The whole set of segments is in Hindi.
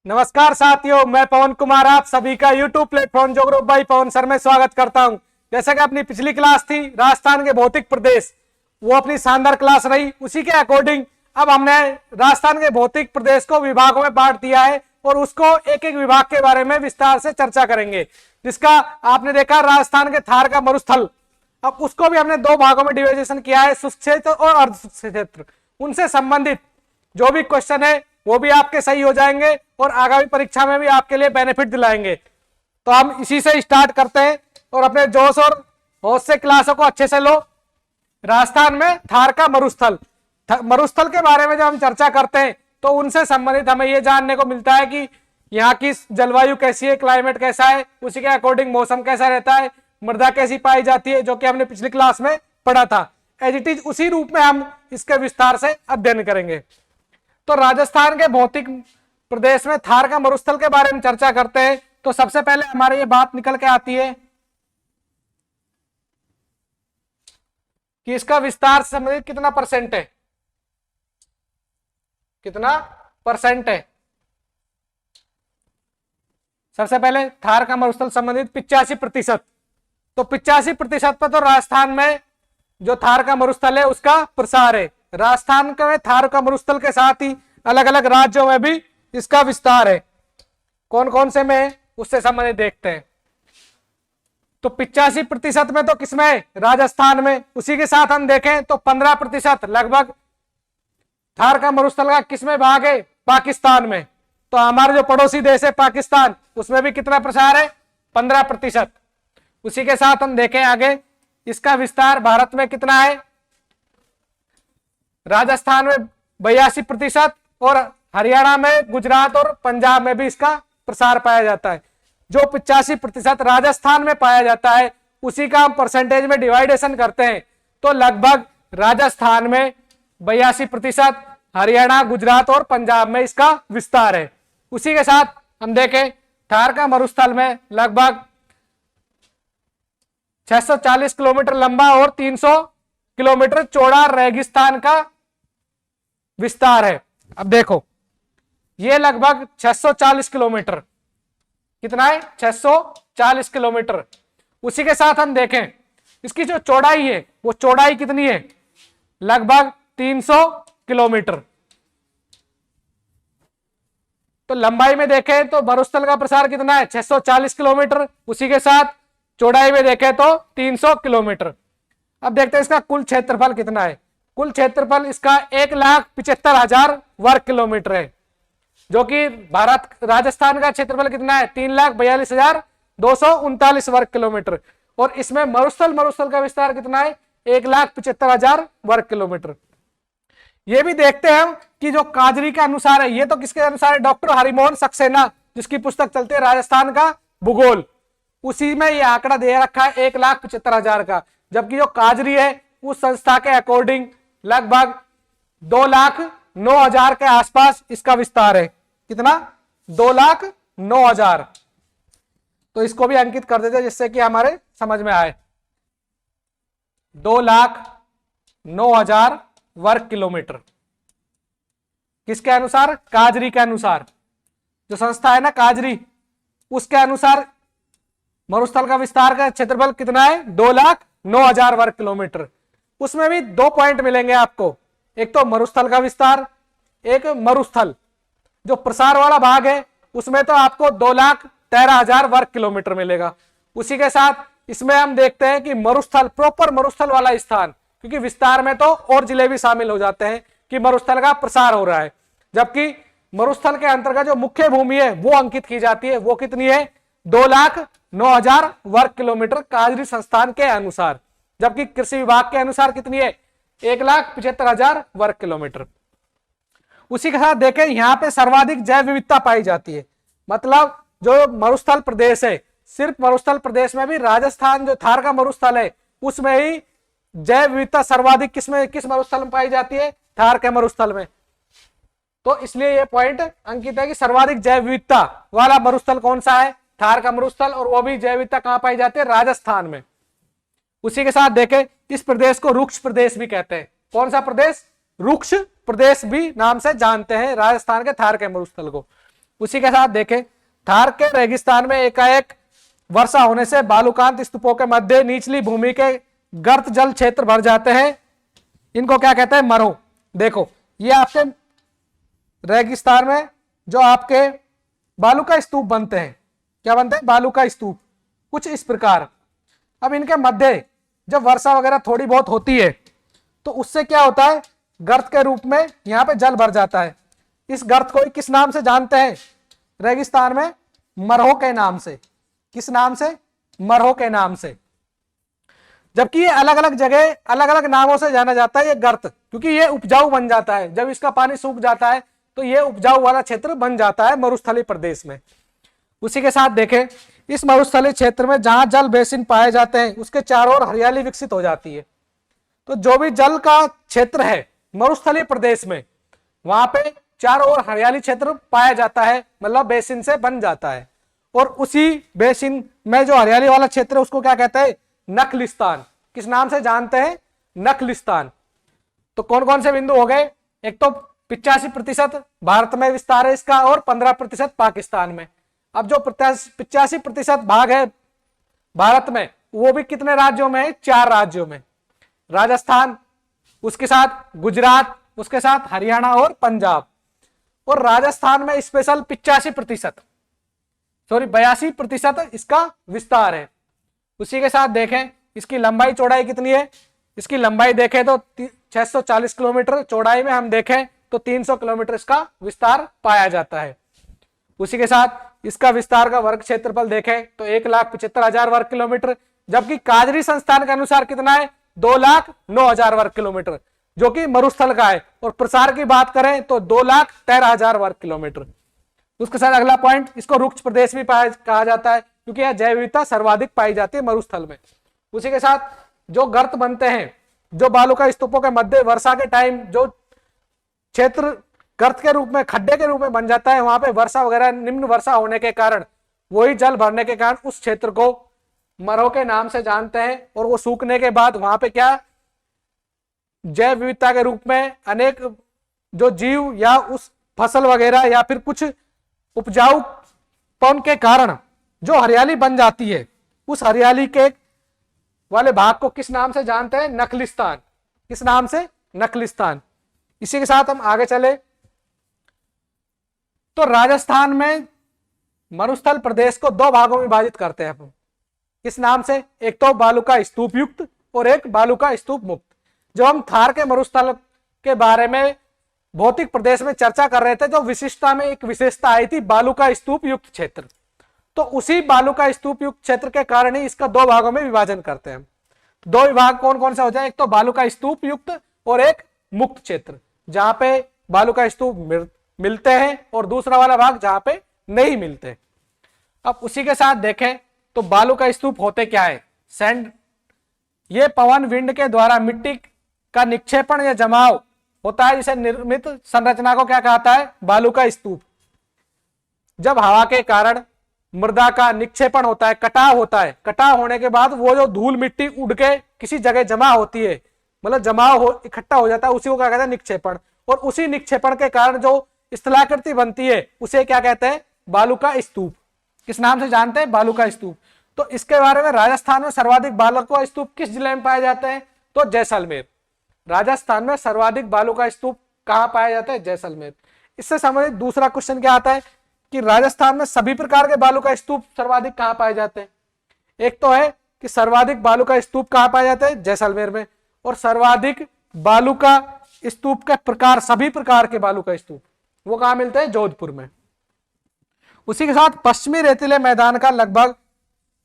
नमस्कार साथियों, मैं पवन कुमार आप सभी का YouTube प्लेटफॉर्म जो ग्रुप बाई पवन सर में स्वागत करता हूं। जैसा कि अपनी पिछली क्लास थी राजस्थान के भौतिक प्रदेश, वो अपनी शानदार क्लास रही। उसी के अकॉर्डिंग अब हमने राजस्थान के भौतिक प्रदेश को विभागों में बांट दिया है और उसको एक एक विभाग के बारे में विस्तार से चर्चा करेंगे। जिसका आपने देखा राजस्थान के थार का मरुस्थल, अब उसको भी हमने दो भागों में डिवाइडेशन किया है, शुष्क क्षेत्र और अर्ध शुष्क क्षेत्र। उनसे संबंधित जो भी क्वेश्चन है वो भी आपके सही हो जाएंगे और आगामी परीक्षा में भी आपके लिए बेनिफिट दिलाएंगे। तो हम इसी से स्टार्ट करते हैं और अपने जोश और होश से क्लासों को अच्छे से लो। राजस्थान में थार का मरुस्थल, मरुस्थल के बारे में जब हम चर्चा करते हैं तो उनसे संबंधित हमें यह जानने को मिलता है कि यहाँ की जलवायु कैसी है, क्लाइमेट कैसा है, उसी के अकॉर्डिंग मौसम कैसा रहता है, मृदा कैसी पाई जाती है, जो कि हमने पिछली क्लास में पढ़ा था। एज इट इज उसी रूप में हम इसके विस्तार से अध्ययन करेंगे। तो राजस्थान के भौतिक प्रदेश में थार का मरुस्थल के बारे में चर्चा करते हैं तो सबसे पहले हमारे ये बात निकल के आती है कि इसका विस्तार से संबंधित कितना परसेंट है, कितना परसेंट है। सबसे पहले थार का मरुस्थल संबंधित 85%। तो 85% पर तो राजस्थान में जो थार का मरुस्थल है उसका प्रसार है। राजस्थान के थार का मरुस्थल के साथ ही अलग अलग राज्यों में भी इसका विस्तार है। कौन कौन से में उससे संबंधित देखते हैं। तो 85% में तो किसमें है, राजस्थान में। उसी के साथ हम देखें तो 15% लगभग थार का मरुस्थल का किसमें भाग है, पाकिस्तान में। तो हमारे जो पड़ोसी देश है पाकिस्तान, उसमें भी कितना प्रसार है, 15%। उसी के साथ हम देखें आगे इसका विस्तार भारत में कितना है, राजस्थान में 82% और हरियाणा में, गुजरात और पंजाब में भी इसका प्रसार पाया जाता है। जो 85% राजस्थान में पाया जाता है उसी का हम परसेंटेज में डिवाइडेशन करते हैं तो लगभग राजस्थान में 82%, हरियाणा, गुजरात और पंजाब में इसका विस्तार है। उसी के साथ हम देखें थार का मरुस्थल में लगभग 640 किलोमीटर लंबा और 300 किलोमीटर चौड़ा रेगिस्तान का विस्तार है। अब देखो ये लगभग 640 किलोमीटर, कितना है, 640 किलोमीटर। उसी के साथ हम देखें इसकी जो चौड़ाई है वो चौड़ाई कितनी है, लगभग 300 किलोमीटर। तो लंबाई में देखें तो मरुस्थल का प्रसार कितना है, 640 किलोमीटर। उसी के साथ चौड़ाई में देखें तो 300 किलोमीटर। अब देखते हैं इसका कुल क्षेत्रफल कितना है। कुल क्षेत्रफल इसका 1,75,000 वर्ग किलोमीटर है, जो कि भारत राजस्थान का क्षेत्रफल कितना है, 3,42,239 वर्ग किलोमीटर। और इसमें मरुस्थल का विस्तार कितना है, 1,75,000 वर्ग किलोमीटर। ये भी देखते हैं हम कि जो काजरी के अनुसार है, ये तो किसके अनुसार है, डॉक्टर हरिमोहन सक्सेना, जिसकी पुस्तक चलती है राजस्थान का भूगोल, उसी में ये आंकड़ा दे रखा है 1,75,000 का। जबकि जो काजरी है उस संस्था के अकॉर्डिंग लगभग 2,09,000 के आसपास इसका विस्तार है। कितना, 2,09,000। तो इसको भी अंकित कर देते जिससे कि हमारे समझ में आए। 2,09,000 वर्ग किलोमीटर किसके अनुसार, काजरी के अनुसार। जो संस्था है ना काजरी, उसके अनुसार मरुस्थल का विस्तार का क्षेत्रफल कितना है, 2,09,000 वर्ग किलोमीटर। उसमें भी दो पॉइंट मिलेंगे आपको, एक तो मरुस्थल का विस्तार, एक मरुस्थल जो प्रसार वाला भाग है उसमें तो आपको 2,13,000 वर्ग किलोमीटर मिलेगा। उसी के साथ इसमें हम देखते हैं कि मरुस्थल, प्रॉपर मरुस्थल वाला स्थान, क्योंकि विस्तार में तो और जिले भी शामिल हो जाते हैं कि मरुस्थल का प्रसार हो रहा है। जबकि मरुस्थल के अंतर्गत जो मुख्य भूमि है वो अंकित की जाती है, वो कितनी है, 2,09,000 वर्ग किलोमीटर काजरी संस्थान के अनुसार। जबकि कृषि विभाग के अनुसार कितनी है, 1,75,000 वर्ग किलोमीटर। उसी के साथ देखें यहां पे सर्वाधिक जैव विविधता पाई जाती है। मतलब जो मरुस्थल प्रदेश है, सिर्फ मरुस्थल प्रदेश में भी राजस्थान जो थार का मरुस्थल है उसमें ही जैव विविधता सर्वाधिक किस मरुस्थल में पाई जाती है, थार के मरुस्थल में। तो इसलिए यह पॉइंट अंकित है कि सर्वाधिक जैव विविधता वाला मरुस्थल कौन सा है, थार का मरुस्थल। और वो भी जैव विविधता कहां पाई जाती है, राजस्थान में। उसी के साथ देखें इस प्रदेश को रुक्ष प्रदेश भी कहते हैं। कौन सा प्रदेश, रुक्ष प्रदेश भी नाम से जानते हैं राजस्थान के थार के मरुस्थल को। उसी के साथ देखें, थार के रेगिस्तान में एकाएक वर्षा होने से बालूकांत स्तूपों के मध्य निचली भूमि के गर्त जल क्षेत्र भर जाते हैं। इनको क्या कहते हैं? मरो। देखो, ये आपके रेगिस्तान में जो आपके बालू का स्तूप बनते हैं, क्या बनते हैं? बालू का स्तूप, कुछ इस प्रकार। अब इनके मध्य जब वर्षा वगैरह थोड़ी बहुत होती है तो उससे क्या होता है? गर्त के रूप में यहां पे जल भर जाता है। इस गर्त को किस नाम से जानते हैं रेगिस्तान में? मरहो के नाम से। किस नाम से? मरहो के नाम से। जबकि ये अलग अलग जगह अलग अलग नामों से जाना जाता है ये गर्त, क्योंकि ये उपजाऊ बन जाता है। जब इसका पानी सूख जाता है तो ये उपजाऊ वाला क्षेत्र बन जाता है मरुस्थलीय प्रदेश में। उसी के साथ देखें, इस मरुस्थलीय क्षेत्र में जहां जल बेसिन पाए जाते हैं उसके चारों ओर हरियाली विकसित हो जाती है। तो जो भी जल का क्षेत्र है मरुस्थलीय प्रदेश में, वहां पे चारों ओर हरियाली क्षेत्र पाया जाता है, मतलब बेसिन से बन जाता है। और उसी बेसिन में जो हरियाली वाला क्षेत्र है उसको क्या कहते हैं? नखलिस्तान। किस नाम से जानते हैं? नखलिस्तान। तो कौन कौन से बिंदु हो गए? एक तो 85% भारत में विस्तार है इसका और 15% पाकिस्तान में। अब जो 85% भाग है भारत में, वो भी कितने राज्यों में है? 4 राज्यों में। राजस्थान, उसके साथ गुजरात, उसके साथ हरियाणा और पंजाब। और राजस्थान में स्पेशल 82% इसका विस्तार है। उसी के साथ देखें, इसकी लंबाई चौड़ाई कितनी है? इसकी लंबाई देखें तो 640 किलोमीटर, चौड़ाई में हम देखें तो 300 किलोमीटर इसका विस्तार पाया जाता है। उसी के साथ इसका विस्तार का वर्ग क्षेत्रफल देखें तो 1,75,000 वर्ग किलोमीटर, जबकि काजरी संस्थान के अनुसार कितना है? 2,09,000 वर्ग किलोमीटर, जो कि मरुस्थल का है। और प्रसार की बात करें तो 2,13,000 वर्ग किलोमीटर। उसके साथ अगला पॉइंट, इसको रुक्ष प्रदेश भी कहा जाता है क्योंकि यह जैव विविधता सर्वाधिक पाई जाती है मरुस्थल में। उसी के साथ जो गर्त बनते हैं, जो बालू का स्तूपों के मध्य वर्षा के टाइम जो क्षेत्र गर्त के रूप में, खड्डे के रूप में बन जाता है, वहां पे वर्षा वगैरह निम्न वर्षा होने के कारण, वही जल भरने के कारण उस क्षेत्र को मरहो के नाम से जानते हैं। और वो सूखने के बाद वहां पे क्या जैव विविधता के रूप में अनेक जो जीव या उस फसल वगैरह या फिर कुछ उपजाऊपन के कारण जो हरियाली बन जाती है, उस हरियाली के वाले भाग को किस नाम से जानते हैं? नखलिस्तान। किस नाम से? नखलिस्तान। इसी के साथ हम आगे चले तो राजस्थान में मरुस्थल प्रदेश को 2 भागों में विभाजित करते हैं हम। किस नाम से? एक तो बालू का स्तूप युक्त और एक बालू का स्तूप मुक्त। जब हम थार के मरुस्थल के बारे में भौतिक प्रदेश में चर्चा कर रहे थे, जो विशिष्टता में एक विशेषता आई थी बालू का स्तूप युक्त क्षेत्र, तो उसी बालू का स्तूप युक्त क्षेत्र के कारण ही इसका 2 भागों में विभाजन करते हैं। 2 विभाग कौन कौन से हो जाए? एक तो बालू का स्तूप युक्त और एक मुक्त क्षेत्र, जहां पे बालू का स्तूप मिलते हैं, और दूसरा वाला भाग जहां पे नहीं मिलते। अब उसी के साथ देखें तो बालू का स्तूप होते क्या है? सैंड, ये पवन विंड के द्वारा मिट्टी का निक्षेपण या जमाव होता है, जिसे निर्मित संरचना को क्या कहता है? बालू का स्तूप। जब हवा के कारण मृदा का निक्षेपण होता है, कटाव होता है, कटाव होने के बाद वो जो धूल मिट्टी उड़ के किसी जगह जमा होती है, मतलब जमाव हो, इकट्ठा हो जाता है, उसी को क्या कहते हैं? निक्षेपण। और उसी निक्षेपण के कारण जो स्थलाकृति बनती है उसे क्या कहते हैं? बालू का स्तूप। किस नाम से जानते हैं? बालू का स्तूप। तो इसके बारे में राजस्थान में सर्वाधिक बालू का स्तूप किस जिले में पाए जाते हैं? तो जैसलमेर। राजस्थान में सर्वाधिक बालू का स्तूप कहां पाया जाता है? जैसलमेर। इससे संबंधित दूसरा क्वेश्चन क्या आता है कि राजस्थान में सभी प्रकार के बालू का स्तूप सर्वाधिक कहां पाए जाते हैं? एक तो है कि सर्वाधिक बालू का स्तूप कहां पाए जाते हैं? जैसलमेर में। और सर्वाधिक बालू का स्तूप के प्रकार, सभी प्रकार के बालू का स्तूप, वो कहां मिलते हैं? जोधपुर में। उसी के साथ पश्चिमी रेतीले मैदान का लगभग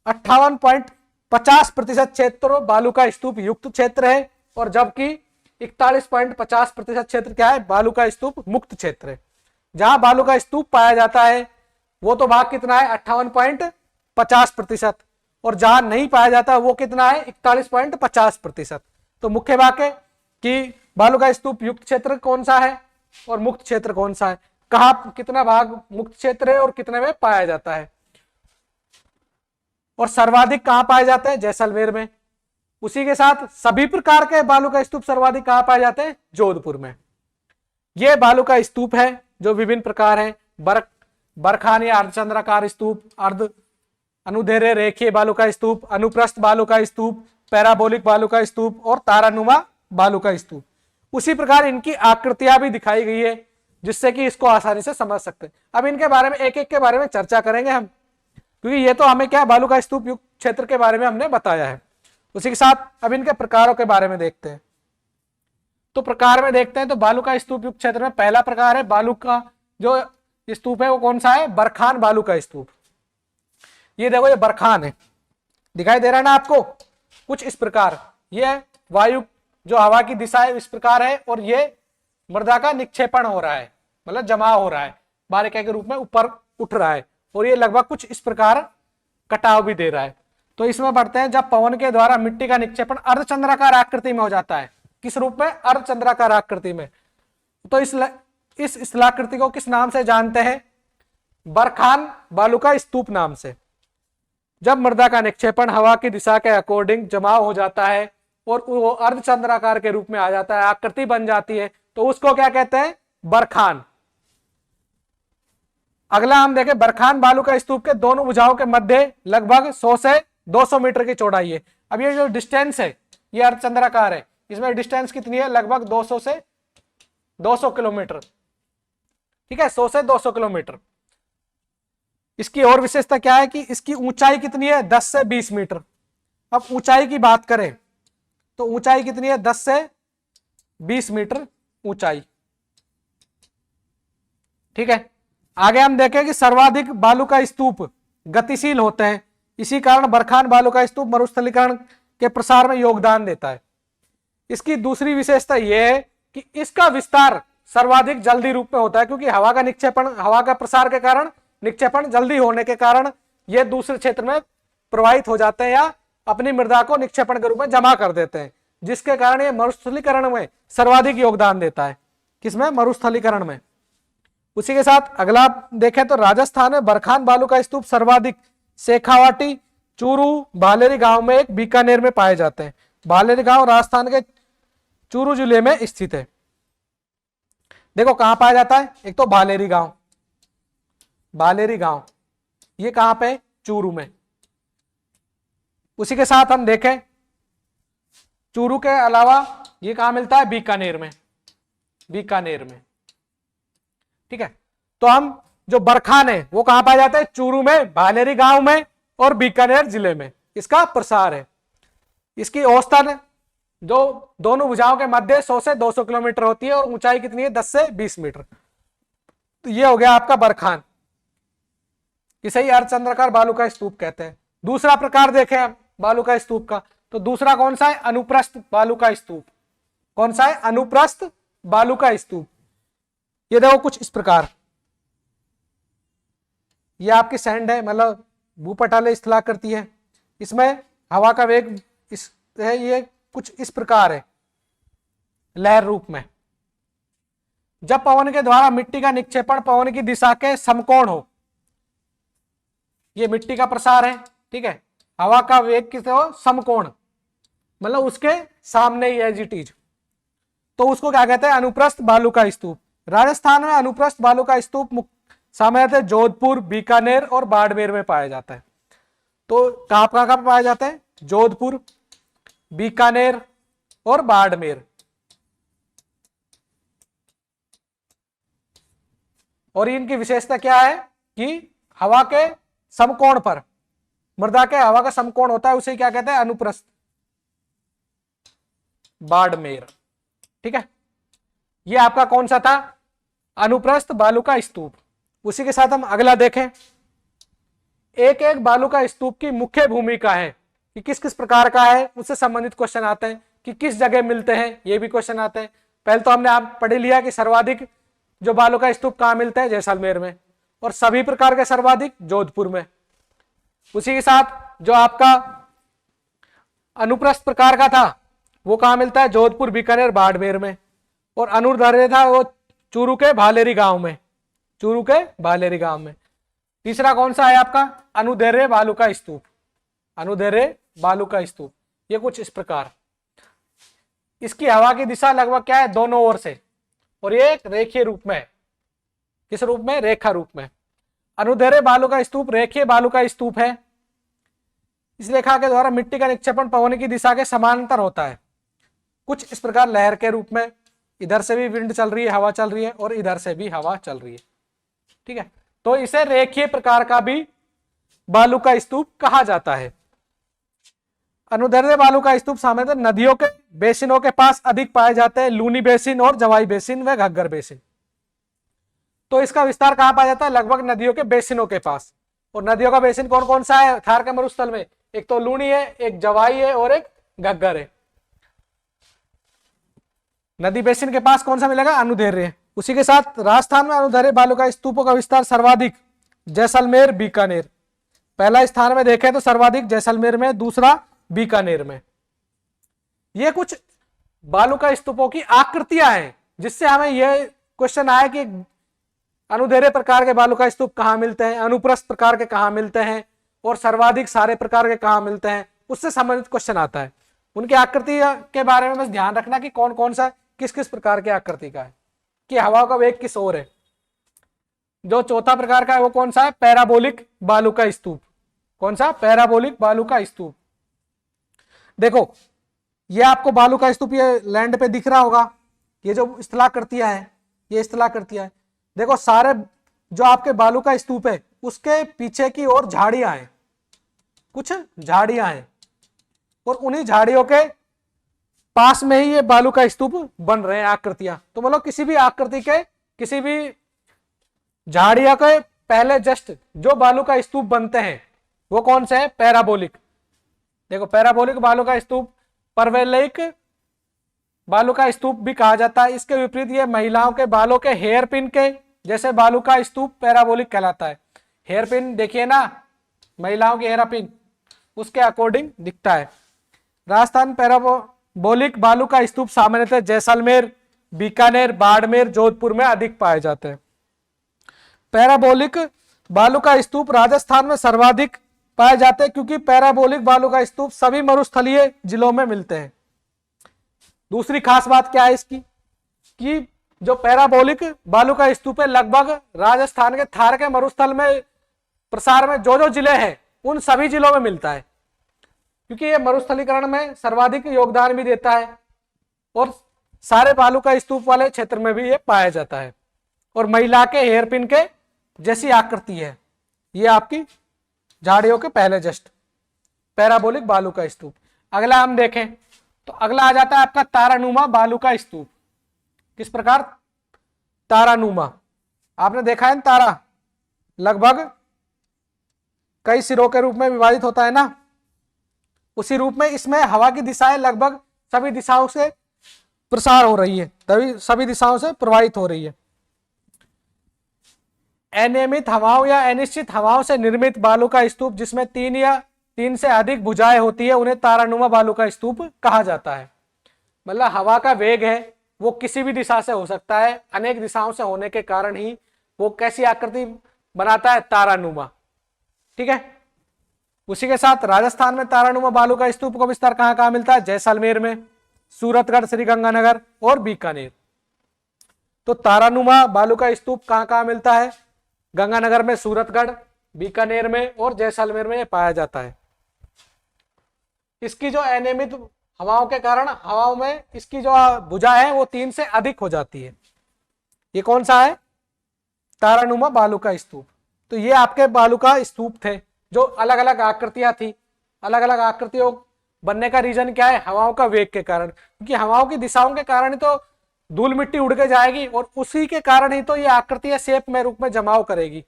58.50% क्षेत्र बालू का स्तूप युक्त क्षेत्र है, और जबकि 41.50% क्षेत्र क्या है? बालू का स्तूप मुक्त क्षेत्र है। जहां बालू का स्तूप पाया जाता है वो तो भाग कितना है? 58.50%। और जहां नहीं पाया जाता वो कितना है? 41.50%। तो मुख्य बात है कि बालू का स्तूप युक्त क्षेत्र कौन सा है और मुक्त क्षेत्र कौन सा है, कहां कितना भाग मुक्त क्षेत्र है और कितने में पाया जाता है। और सर्वाधिक कहां पाए जाते हैं? जैसलमेर में। उसी के साथ सभी प्रकार के बालू का स्तूप सर्वाधिक कहां पाए जाते हैं? जोधपुर में। यह बालू का स्तूप है जो विभिन्न प्रकार है, बर्क बरखान या अर्धचंद्राकार स्तूप, अर्ध अनुदैर्घ्य रेखीय बालू का स्तूप, अनुप्रस्थ बालू का स्तूप, पैराबोलिक बालू का स्तूप और तारानुमा बालू का स्तूप। उसी प्रकार इनकी आकृतियां भी दिखाई गई है जिससे कि इसको आसानी से समझ सकते हैं। अब इनके बारे में एक एक के बारे में चर्चा करेंगे हम, क्योंकि ये तो हमें क्या बालू का स्तूप युक्त क्षेत्र के बारे में हमने बताया है। उसी के साथ अब इनके प्रकारों के बारे में देखते हैं। तो प्रकार में देखते हैं तो बालू का स्तूप युक्त क्षेत्र में पहला प्रकार है बालू का जो स्तूप है वो कौन सा है, बरखान बालू का स्तूप। ये देखो ये बरखान है, दिखाई दे रहा है ना आपको, कुछ इस प्रकार। ये वायु जो हवा की दिशा है इस प्रकार है और ये मृदा का निक्षेपण हो रहा है, मतलब जमा हो रहा है, बालिका के रूप में ऊपर उठ रहा है और ये लगभग कुछ इस प्रकार कटाव भी दे रहा है। तो इसमें बढ़ते हैं, जब पवन के द्वारा मिट्टी का निक्षेपण अर्धचंद्राकार आकृति में हो जाता है। किस रूप में, अर्धचंद्राकार आकृति में। तो इस स्थलाकृति को किस नाम से जानते हैं, बरखान बालू का स्तूप नाम से। जब मृदा का निक्षेपण हवा की दिशा के अकॉर्डिंग जमाव हो जाता है और वो अर्धचंद्राकार के रूप में आ जाता है, आकृति बन जाती है, तो उसको क्या कहते हैं, बरखान। अगला हम देखें, बरखान बालू का स्तूप के दोनों भुजाओं के मध्य लगभग 100 से 200 मीटर की चौड़ाई है। अब ये जो डिस्टेंस है ये अर्धचंद्राकार है, इसमें डिस्टेंस कितनी है, लगभग 200 से 200 किलोमीटर, ठीक है, 100 से 200 किलोमीटर। इसकी और विशेषता क्या है कि इसकी ऊंचाई कितनी है, 10 से 20 मीटर। अब ऊंचाई की बात करें तो ऊंचाई कितनी है, 10 से 20 मीटर ऊंचाई, ठीक है। आगे हम देखें कि सर्वाधिक बालू का स्तूप गतिशील होते हैं, इसी कारण बरखान बालू का स्तूप मरुस्थलीकरण के प्रसार में योगदान देता है। इसकी दूसरी विशेषता यह है कि इसका विस्तार सर्वाधिक जल्दी रूप में होता है, क्योंकि हवा का निक्षेपण, हवा का प्रसार के कारण, निक्षेपण जल्दी होने के कारण ये दूसरे क्षेत्र में प्रवाहित हो जाते हैं या अपनी मृदा को निक्षेपण के रूप में जमा कर देते हैं, जिसके कारण ये मरुस्थलीकरण में सर्वाधिक योगदान देता है। किसमें, मरुस्थलीकरण में। उसी के साथ अगला देखें तो राजस्थान में बरखान बालू का स्तूप सर्वाधिक शेखावाटी, चूरू, भालेरी गांव में, एक बीकानेर में पाए जाते हैं। भालेरी गांव राजस्थान के चूरू जिले में स्थित है। देखो कहां पाया जाता है, एक तो भालेरी गांव, भालेरी गांव ये कहां पे, चूरू में। उसी के साथ हम देखें चूरू के अलावा ये कहां मिलता है, बीकानेर में, बीकानेर में, ठीक है। तो हम जो बरखान है वो कहां पाया जाता है, चूरू में, भालेरी गांव में और बीकानेर जिले में इसका प्रसार है। इसकी औसतन जो दोनों भुजाओं के मध्य 100 से 200 किलोमीटर होती है और ऊंचाई कितनी है, 10 से 20 मीटर। तो ये हो गया आपका बरखान, इसे ही अर्धचंद्राकार बालू का स्तूप कहते हैं। दूसरा प्रकार देखें हम बालू का स्तूप का, तो दूसरा कौन सा है, अनुप्रस्थ बालू का स्तूप। कौन सा है, अनुप्रस्थ बालू का स्तूप। ये देखो कुछ इस प्रकार, ये आपकी सैंड है, मतलब भूपटाले स्थलाकृति है, इसमें हवा का वेग इस है, ये कुछ इस प्रकार है, लहर रूप में। जब पवन के द्वारा मिट्टी का निक्षेपण पवन की दिशा के समकोण हो, ये मिट्टी का प्रसार है, ठीक है, हवा का वेग किसे हो, समकोण, मतलब उसके सामने ही एज इट इज, तो उसको क्या कहते हैं, अनुप्रस्थ बालू का स्तूप। राजस्थान में अनुप्रस्थ बालू का स्तूप सामान्यतः जोधपुर, बीकानेर और बाड़मेर में पाया जाता है। तो कहां कहां पाया जाता है, जोधपुर, बीकानेर और बाड़मेर। और इनकी विशेषता क्या है कि हवा के समकोण पर, मृदा के हवा का समकोण होता है, उसे क्या कहते हैं, अनुप्रस्थ बाड़मेर, ठीक है। ये आपका कौन सा था, अनुप्रस्थ बालू का स्तूप। उसी के साथ हम अगला देखें, एक एक बालू का स्तूप की मुख्य भूमिका है कि किस किस प्रकार का है, उससे संबंधित क्वेश्चन आते हैं कि किस जगह मिलते हैं, ये भी क्वेश्चन आते हैं। पहले तो हमने आप पढ़ लिया कि सर्वाधिक जो बालू का स्तूप कहां मिलते हैं, जैसलमेर में, और सभी प्रकार के सर्वाधिक जोधपुर में। उसी के साथ जो आपका अनुप्रस्थ प्रकार का था वो कहां मिलता है, जोधपुर, बीकानेर, बाड़मेर में। और अनुदैर्घ्य था वो चूरू के भालेरी गांव में, चूरू के भालेरी गांव में। तीसरा कौन सा है आपका, अनुदैर्घ्य बालू का स्तूप, अनुदैर्घ्य बालू का स्तूप। ये कुछ इस प्रकार, इसकी हवा की दिशा लगभग क्या है, दोनों ओर से, और ये एक रेखीय रूप में है। किस रूप में, रेखा रूप में। अनुदैर्ध्य बालू का स्तूप रेखीय बालू का स्तूप है। इस रेखा के द्वारा मिट्टी का निक्षेपण पवन की दिशा के समांतर होता है, कुछ इस प्रकार लहर के रूप में। इधर से भी विंड चल रही है, हवा चल रही है, और इधर से भी हवा चल रही है। ठीक है, तो इसे रेखीय प्रकार का भी बालू का स्तूप कहा जाता है। अनुदैर्ध्य बालू का स्तूप सामान्यतः नदियों के बेसिनों के पास अधिक पाए जाते हैं, लूनी बेसिन और जवाई बेसिन व घग्गर बेसिन। तो इसका विस्तार कहां पाया जाता है? लगभग नदियों के बेसिनों के पास। और नदियों का बेसिन कौन कौन सा है थार के मरुस्थल में? एक तो लूनी है, एक जवाई है, और एक घग्गर है। नदी बेसिन के पास कौन सा मिलेगा? अनुदैर्ध्य। उसी के साथ राजस्थान में अनुदैर्ध्य बालू का स्तूपों का विस्तार सर्वाधिक जैसलमेर, बीकानेर। पहला स्थान में देखें तो सर्वाधिक जैसलमेर में, दूसरा बीकानेर में। ये कुछ बालू का स्तूपों की आकृतियां हैं, जिससे हमें यह क्वेश्चन आया कि अनुदैर्ध्य प्रकार के बालू का स्तूप कहां मिलते हैं, अनुप्रस्थ प्रकार के कहां मिलते हैं, और सर्वाधिक सारे प्रकार के कहां मिलते हैं, उससे संबंधित क्वेश्चन आता है। उनकी आकृति के बारे में बस ध्यान रखना कि कौन कौन सा किस किस प्रकार की आकृति का है, कि हवा का वेग किस ओर है। जो चौथा प्रकार का है वो कौन सा है? पैराबोलिक बालू का स्तूप। कौन सा? पैराबोलिक बालू का स्तूप। देखो, ये आपको बालू का स्तूप ये लैंड पे दिख रहा होगा। ये जो स्थलाकृतियां है, ये स्थलाकृतियां है। देखो, सारे जो आपके बालू का स्तूप है उसके पीछे की ओर झाड़ियां हैं, कुछ झाड़ियां हैं, और उन्हीं झाड़ियों के पास में ही ये बालू का स्तूप बन रहे हैं, आकृतियां। तो मतलब किसी भी आकृति के, किसी भी झाड़िया के पहले जस्ट जो बालू का स्तूप बनते हैं वो कौन से है? पैराबोलिक। देखो, पैराबोलिक बालू का स्तूप परवलयिक बालू का स्तूप भी कहा जाता है। इसके विपरीत ये महिलाओं के बालों के हेयर पिन के जैसे बालू का स्तूप पैराबोलिक कहलाता है। हेयर पिन देखिए ना, महिलाओं की हेयर पिन, उसके अकॉर्डिंग दिखता है। राजस्थान पैराबोलिक बालू का स्तूप सामान्यतः जैसलमेर, बीकानेर, बाड़मेर, जोधपुर में अधिक पाए जाते हैं। पैराबोलिक बालू का स्तूप राजस्थान में सर्वाधिक पाए जाते हैं, क्योंकि पैराबोलिक बालू का स्तूप सभी मरुस्थलीय जिलों में मिलते हैं। दूसरी खास बात क्या है इसकी, कि जो पैराबोलिक बालू का स्तूप है लगभग राजस्थान के थार के मरुस्थल में प्रसार में जो जो जिले हैं उन सभी जिलों में मिलता है, क्योंकि ये मरुस्थलीकरण में सर्वाधिक योगदान भी देता है, और सारे बालू का स्तूप वाले क्षेत्र में भी ये पाया जाता है। और महिला के हेयरपिन के जैसी आकृति है, ये आपकी झाड़ियों के पहले जस्ट पैराबोलिक बालू का स्तूप। अगला हम देखें तो अगला आ जाता है आपका तारानुमा बालू का स्तूप। किस प्रकार? तारानुमा। आपने देखा है तारा लगभग कई सिरों के रूप में विभाजित होता है ना, उसी रूप में इसमें हवा की दिशाएं लगभग सभी दिशाओं से प्रसार हो रही है, तभी सभी दिशाओं से प्रवाहित हो रही है। अनियमित हवाओं या अनिश्चित हवाओं से निर्मित बालू का स्तूप जिसमें 3 या 3 से अधिक भुजाएं होती है, उन्हें तारानुमा बालू का स्तूप कहा जाता है। मतलब हवा का वेग है वो किसी भी दिशा से हो सकता है, अनेक दिशाओं से होने के कारण ही वो कैसी आकृति बनाता है? तारानुमा। ठीक है, उसी के साथ राजस्थान में तारानुमा बालू का स्तूप का विस्तार कहां कहां मिलता है? जैसलमेर में, सूरतगढ़, श्रीगंगानगर और बीकानेर। तो तारानुमा बालू का स्तूप कहां कहां मिलता है? गंगानगर में, सूरतगढ़, बीकानेर में और जैसलमेर में पाया जाता है। इसकी जो अनियमित हवाओं के कारण हवाओं में इसकी जो भुजा है वो 3 से अधिक हो जाती है। ये कौन सा है? तारानुमा बालू का स्तूप। तो ये आपके बालू का स्तूप थे जो अलग अलग आकृतियां थी। अलग अलग आकृतियों बनने का रीजन क्या है? हवाओं का वेग के कारण, क्योंकि हवाओं की दिशाओं के कारण ही तो धूल मिट्टी उड़ के जाएगी और उसी के कारण ही तो ये आकृतियां शेप में रूप में जमाव करेगी।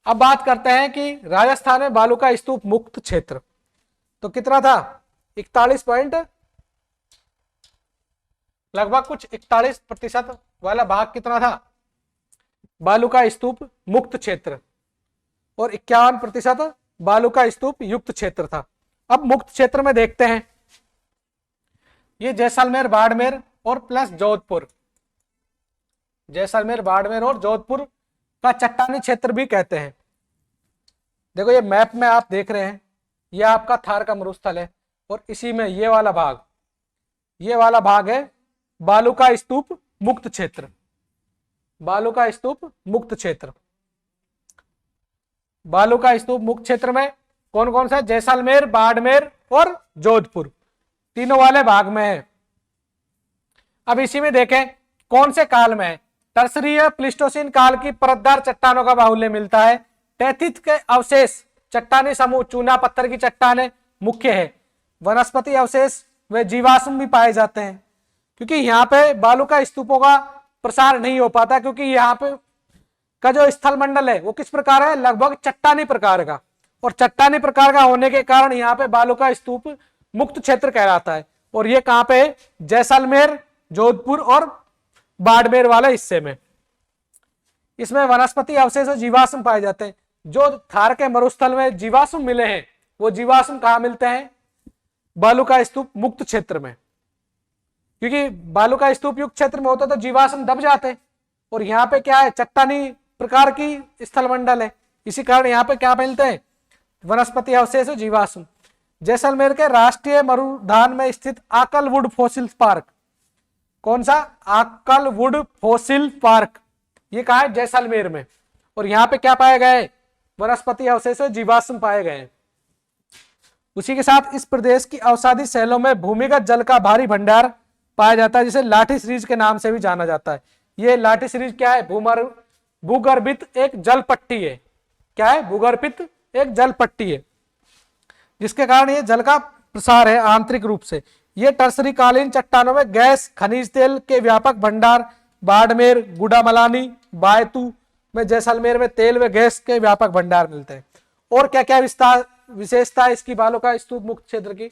अब बात करते हैं कि राजस्थान में बालू का स्तूप मुक्त क्षेत्र तो कितना था? 41 पॉइंट लगभग कुछ 41% वाला भाग कितना था? बालू का स्तूप मुक्त क्षेत्र, और 51% बालू का स्तूप युक्त क्षेत्र था। अब मुक्त क्षेत्र में देखते हैं, ये जैसलमेर, बाड़मेर और प्लस जोधपुर, जैसलमेर, बाड़मेर और जोधपुर का चट्टानी क्षेत्र भी कहते हैं। देखो ये मैप में आप देख रहे हैं, ये आपका थार का मरुस्थल है और इसी में ये वाला भाग है बालू का स्तूप मुक्त क्षेत्र, बालू का स्तूप मुक्त क्षेत्र। बालू का स्तूप मुक्त क्षेत्र में कौन कौन सा? जैसलमेर, बाड़मेर और जोधपुर, तीनों वाले भाग में है। अब इसी में देखें कौन से काल में है। टर्सरीय प्लिस्टोसिन काल की परतदार चट्टानों का बाहुल्य मिलता है। टेथिस के अवशेष चट्टानी समूह चूना पत्थर की चट्टानें मुख्य है। वनस्पति अवशेष व जीवाश्म भी पाए जाते हैं, क्योंकि यहाँ पे बालू का स्तूपों का प्रसार नहीं हो पाता, क्योंकि यहाँ पे का जो स्थल मंडल है वो किस प्रकार है? लगभग चट्टानी प्रकार का, और चट्टानी प्रकार का होने के कारण यहाँ पे बालू का स्तूप मुक्त क्षेत्र कहलाता है। और ये कहाँ पे? जैसलमेर, जोधपुर और बाड़मेर वाले हिस्से में। इसमें वनस्पति अवशेष और जीवाश्म पाए जाते हैं। जो थार के मरुस्थल में जीवाश्म मिले हैं, वो जीवाश्म कहाँ मिलते हैं? बालू का स्तूप मुक्त क्षेत्र में, क्योंकि बालू का स्तूप युक्त क्षेत्र में होता तो जीवाश्म दब जाते, और यहाँ पे क्या है? चट्टानी प्रकार की स्थल मंडल है, इसी कारण यहाँ पे क्या मिलते हैं? वनस्पति अवशेष और जीवाश्म। जैसलमेर के राष्ट्रीय मरुधान में स्थित आकलवुड फॉसिल पार्क, कौन सा? आकलवुड फॉसिल पार्क, ये कहा है? जैसलमेर में। और यहाँ पे क्या पाए गए? वनस्पति अवशेष और जीवाश्म पाए गए। उसी के साथ इस प्रदेश की अवसादी शैलों में भूमिगत जल का भारी भंडार पाया जाता है, जिसे लाठी सीरीज के नाम से भी जाना जाता है। ये लाठी सीरीज क्या है? भूगर्भित एक जल पट्टी है। क्या है? भूगर्भित एक जल पट्टी है, जिसके कारण ये जल का प्रसार है आंतरिक रूप से। ये टर्सरी कालीन चट्टानों में गैस, खनिज तेल के व्यापक भंडार, बाड़मेर, गुड़ामलानी, बायतू में, जैसलमेर में तेल व गैस के व्यापक भंडार मिलते हैं। और क्या क्या विशेषता है इसकी बालू का स्तूप मुक्त क्षेत्र की?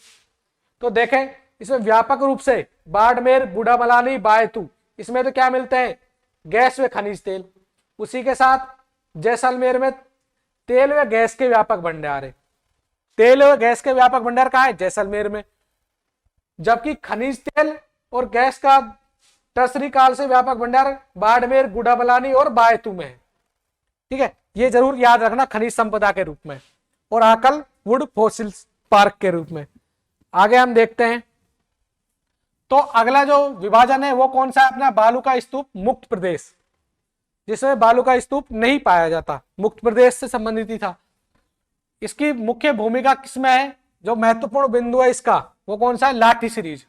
तो देखें, इसमें व्यापक रूप से बाड़मेर, गुड़ामलानी, बायतू, इसमें तो क्या मिलते हैं? गैस व खनिज तेल। उसी के साथ जैसलमेर में तेल व गैस के व्यापक भंडार है। तेल व गैस के व्यापक भंडार कहाँ है? जैसलमेर में। जबकि खनिज तेल और गैस का टर्सरी काल से व्यापक भंडार बाड़मेर, गुड़ामलानी और बायतू में है। ठीक है, ये जरूर याद रखना, खनिज संपदा के रूप में, और आकलवुड फॉसिल पार्क के रूप में। आगे हम देखते हैं, तो अगला जो विभाजन है वो कौन सा है अपना? बालू का स्तूप मुक्त प्रदेश, जिसमें बालू का स्तूप नहीं पाया जाता, मुक्त प्रदेश से संबंधित ही था। इसकी मुख्य भूमिका किसमें है? जो महत्वपूर्ण बिंदु है इसका वो कौन सा है? लाठी सीरीज।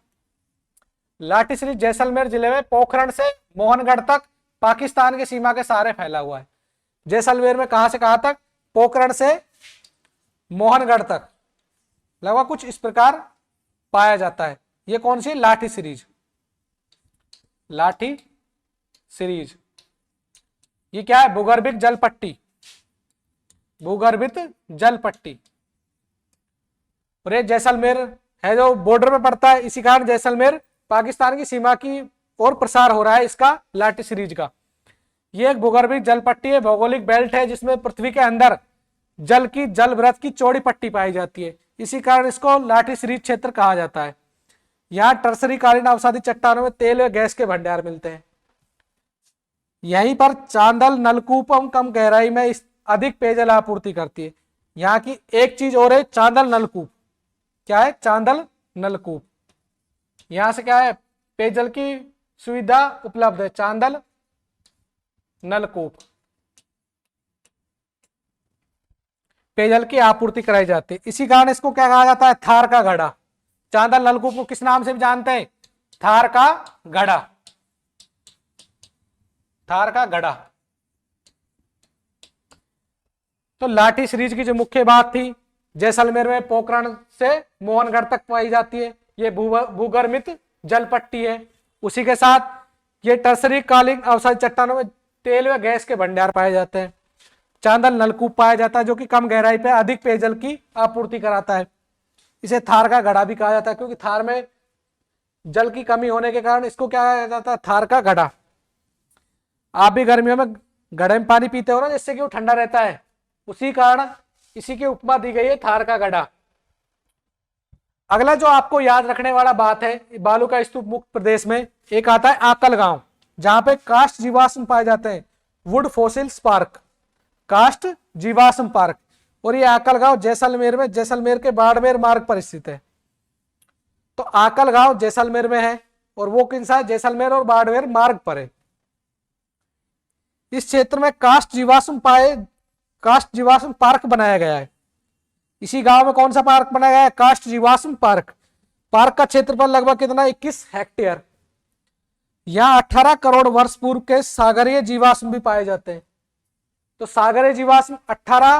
लाठी सीरीज जैसलमेर जिले में पोखरण से मोहनगढ़ तक पाकिस्तान की सीमा के सहारे फैला हुआ है। जैसलमेर में कहां से कहां तक? पोखरण से मोहनगढ़ तक लगभग कुछ इस प्रकार पाया जाता है। ये कौन सी? लाठी सीरीज। लाठी सीरीज ये क्या है? भूगर्भिक जल पट्टी, भूगर्भित जल पट्टी। और ये जैसलमेर है जो बॉर्डर पे पड़ता है, इसी कारण जैसलमेर पाकिस्तान की सीमा की ओर प्रसार हो रहा है इसका, लाठी सीरीज का। ये एक भूगर्भिक जल पट्टी है, भौगोलिक बेल्ट है, जिसमें पृथ्वी के अंदर जल वृत्त की चौड़ी पट्टी पाई जाती है, इसी कारण इसको लाठी सीरीज क्षेत्र कहा जाता है। यहाँ टर्सरी कालीन अवसादी चट्टानों में तेल व गैस के भंडार मिलते हैं। यहीं पर चांदल नलकूप कम गहराई में अधिक पेयजल आपूर्ति करती है। यहाँ की एक चीज और है, चांदल नलकूप। क्या है? चांदल नलकूप। यहां से क्या है? पेयजल की सुविधा उपलब्ध है, चांदल नलकूप, पेयजल की आपूर्ति कराई जाती है। इसी कारण इसको क्या कहा जाता है? थार का घड़ा। चांदल नलकूप को किस नाम से भी जानते हैं? थार का घड़ा, थार का घड़ा। तो लाठी सीरीज की जो मुख्य बात थी, जैसलमेर में पोखरण से मोहनगढ़ तक पाई जाती है, ये भूगर्भित जल पट्टी है। उसी के साथ ये टर्सरी कालीन अवसादी चट्टानों में तेल व गैस के भंडार पाए जाते हैं। चांदल नलकूप पाया जाता है जो कि कम गहराई पे अधिक पेयजल की आपूर्ति कराता है। इसे थार का घड़ा भी कहा जाता है, क्योंकि थार में जल की कमी होने के कारण इसको क्या कहा जाता है? थार का घड़ा। आप भी गर्मियों में घड़े में पानी पीते हो ना, जिससे कि वो ठंडा रहता है, उसी कारण इसी की उपमा दी गई है, थार का घड़ा। अगला जो आपको याद रखने वाला बात है बालू का स्तूप मुक्त प्रदेश में, एक आता है आकल गांव, जहां पे काष्ठ जीवाश्म पाए जाते हैं, वुड फॉसिल्स पार्क, काष्ठ जीवाश्म पार्क। और ये आकल गांव जैसलमेर में, जैसलमेर के बाड़मेर मार्ग पर स्थित है। तो आकल गांव जैसलमेर में है, और वो किन सा? जैसलमेर और बाड़मेर मार्ग पर है। इस क्षेत्र में काष्ठ जीवाश्म काष्ठ जीवाश्म पार्क बनाया गया है। इसी गांव में कौन सा पार्क बनाया गया है? काष्ठ जीवाश्म पार्क। पार्क का क्षेत्रफल लगभग कितना? 21 हेक्टेयर। यहाँ 18 करोड़ वर्ष पूर्व के सागरीय जीवाश्म भी पाए जाते हैं। तो सागरीय जीवाश्म 18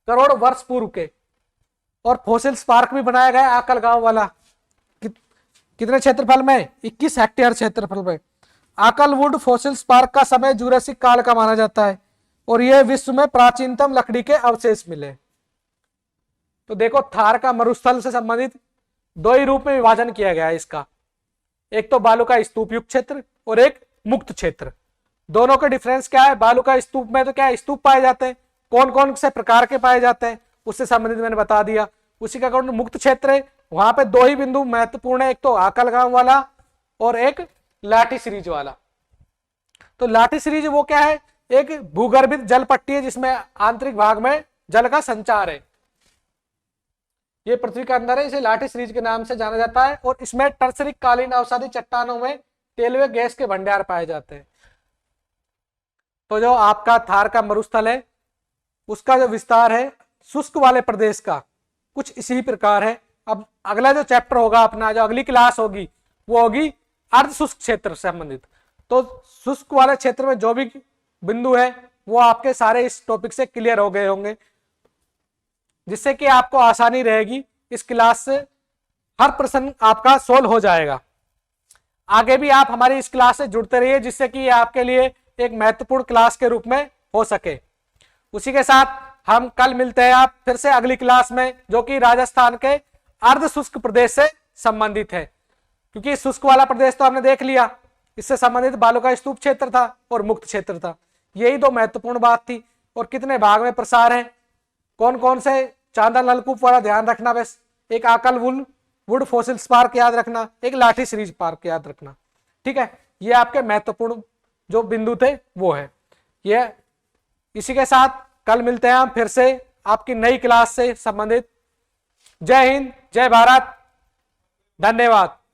करोड़ वर्ष पूर्व के। और फॉसिल्स पार्क भी बनाया गया आकल गांव वाला। कितने क्षेत्रफल में? 21 हेक्टेयर क्षेत्रफल में। आकलवुड फॉसिल्स पार्क का समय जुरासिक काल का माना जाता है और यह विश्व में प्राचीनतम लकड़ी के अवशेष मिले। तो देखो, थार का मरुस्थल से संबंधित दो ही रूप में विभाजन किया गया है इसका। एक तो बालू का स्तूप युक्त क्षेत्र और एक मुक्त क्षेत्र। दोनों का डिफरेंस क्या है? बालू का स्तूप में तो क्या है, स्तूप पाए जाते हैं, कौन कौन से प्रकार के पाए जाते हैं उससे संबंधित मैंने बता दिया। उसी का कारण मुक्त क्षेत्र है, वहां पे दो ही बिंदु महत्वपूर्ण है, एक तो आकल गांव वाला और एक लाठी सीरीज वाला। तो लाठी सीरीज वो क्या है? एक भूगर्भित जल पट्टी है जिसमें आंतरिक भाग में जल का संचार है। ये पृथ्वी के अंदर है, इसे लाठी सीरीज के नाम से जाना जाता है। और इसमें टर्सरी कालीन अवसादी चट्टानों में तेलवे गैस के भंडार पाए जाते हैं। तो जो आपका थार का मरुस्थल है उसका जो विस्तार है शुष्क वाले प्रदेश का कुछ इसी प्रकार है। अब अगला जो चैप्टर होगा अपना, जो अगली क्लास होगी वो होगी अर्ध शुष्क क्षेत्र से संबंधित। तो शुष्क वाले क्षेत्र में जो भी बिंदु है वो आपके सारे इस टॉपिक से क्लियर हो गए होंगे, जिससे कि आपको आसानी रहेगी। इस क्लास से हर प्रश्न आपका सोल्व हो जाएगा। आगे भी आप हमारी इस क्लास से जुड़ते रहिए, जिससे कि ये आपके लिए एक महत्वपूर्ण क्लास के रूप में हो सके। उसी के साथ हम कल मिलते हैं आप फिर से अगली क्लास में, जो कि राजस्थान के अर्ध शुष्क प्रदेश से संबंधित है। क्योंकि शुष्क वाला प्रदेश तो हमने देख लिया, इससे संबंधित बालू का स्तूप क्षेत्र था और मुक्त क्षेत्र था। यही दो महत्वपूर्ण बात थी। और कितने भाग में प्रसार है, कौन कौन से, चांदा नलकूप वाला ध्यान रखना बस, एक आकल वुड फॉसिल्स पार्क याद रखना, एक लाठी सीरीज पार्क याद रखना। ठीक है, ये आपके महत्वपूर्ण जो बिंदु थे वो है ये। इसी के साथ कल मिलते हैं हम फिर से आपकी नई क्लास से संबंधित। जय हिंद, जय भारत, धन्यवाद।